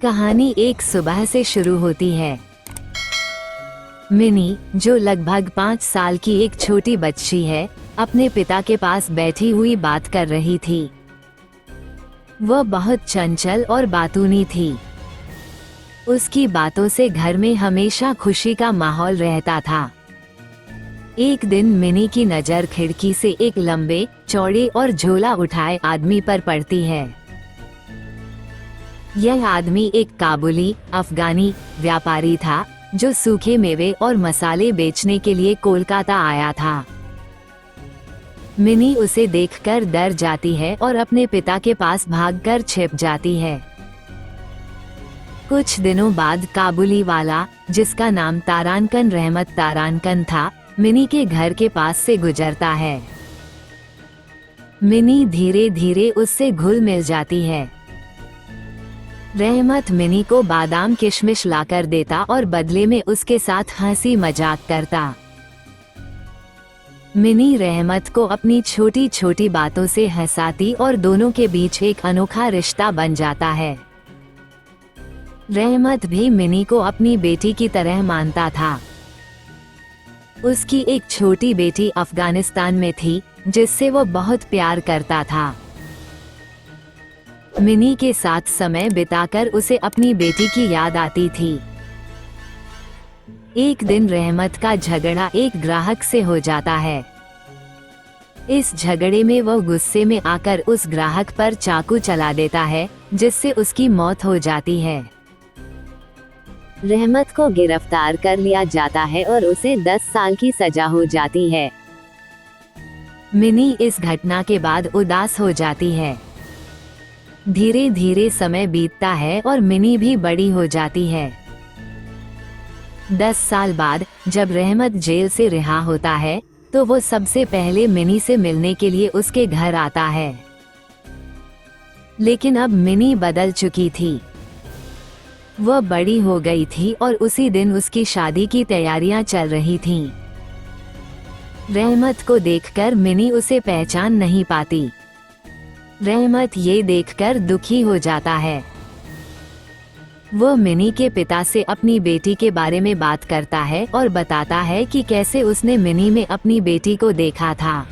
कहानी एक सुबह से शुरू होती है। मिनी, जो लगभग 5 साल की एक छोटी बच्ची है, अपने पिता के पास बैठी हुई बात कर रही थी। वह बहुत चंचल और बातूनी थी। उसकी बातों से घर में हमेशा खुशी का माहौल रहता था। एक दिन मिनी की नज़र खिड़की से एक लंबे, चौड़े और झोला उठाए आदमी पर पड़ती है। यह आदमी एक काबुली अफगानी व्यापारी था, जो सूखे मेवे और मसाले बेचने के लिए कोलकाता आया था। मिनी उसे देखकर डर जाती है और अपने पिता के पास भागकर छिप जाती है। कुछ दिनों बाद काबुली वाला, जिसका नाम तारानकन रहमत तारानकन था, मिनी के घर के पास से गुजरता है। मिनी धीरे धीरे उससे घुल मिल जाती है। रहमत मिनी को बादाम किशमिश लाकर देता और बदले में उसके साथ हंसी मजाक करता। मिनी रहमत को अपनी छोटी छोटी बातों से हंसाती और दोनों के बीच एक अनोखा रिश्ता बन जाता है। रहमत भी मिनी को अपनी बेटी की तरह मानता था। उसकी एक छोटी बेटी अफगानिस्तान में थी, जिससे वो बहुत प्यार करता था। मिनी के साथ समय बिताकर उसे अपनी बेटी की याद आती थी। एक दिन रहमत का झगड़ा एक ग्राहक से हो जाता है। इस झगड़े में वह गुस्से में आकर उस ग्राहक पर चाकू चला देता है, जिससे उसकी मौत हो जाती है। रहमत को गिरफ्तार कर लिया जाता है और उसे 10 साल की सजा हो जाती है। मिनी इस घटना के बाद उदास हो जाती है। धीरे धीरे समय बीतता है और मिनी भी बड़ी हो जाती है। 10 साल बाद जब रहमत जेल से रिहा होता है, तो वो सबसे पहले मिनी से मिलने के लिए उसके घर आता है। लेकिन अब मिनी बदल चुकी थी। वह बड़ी हो गई थी और उसी दिन उसकी शादी की तैयारियां चल रही थीं। रहमत को देखकर मिनी उसे पहचान नहीं पाती। रहमत ये देखकर दुखी हो जाता है। वो मिनी के पिता से अपनी बेटी के बारे में बात करता है और बताता है कि कैसे उसने मिनी में अपनी बेटी को देखा था।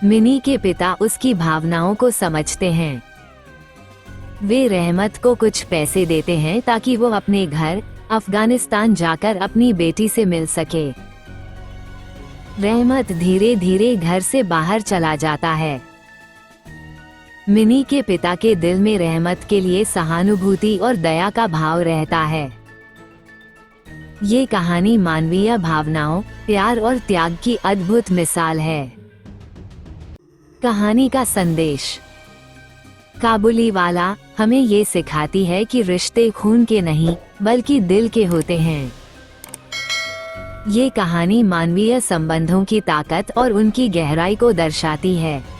मिनी के पिता उसकी भावनाओं को समझते हैं। वे रहमत को कुछ पैसे देते हैं ताकि वो अपने घर अफगानिस्तान जाकर अपनी बेटी से मिल सके। रहमत धीरे धीरे घर से बाहर चला जाता है। मिनी के पिता के दिल में रहमत के लिए सहानुभूति और दया का भाव रहता है। ये कहानी मानवीय भावनाओं, प्यार और त्याग की अद्भुत मिसाल है। कहानी का संदेश। काबुली वाला हमें ये सिखाती है कि रिश्ते खून के नहीं, बल्कि दिल के होते हैं। ये कहानी मानवीय संबंधों की ताकत और उनकी गहराई को दर्शाती है।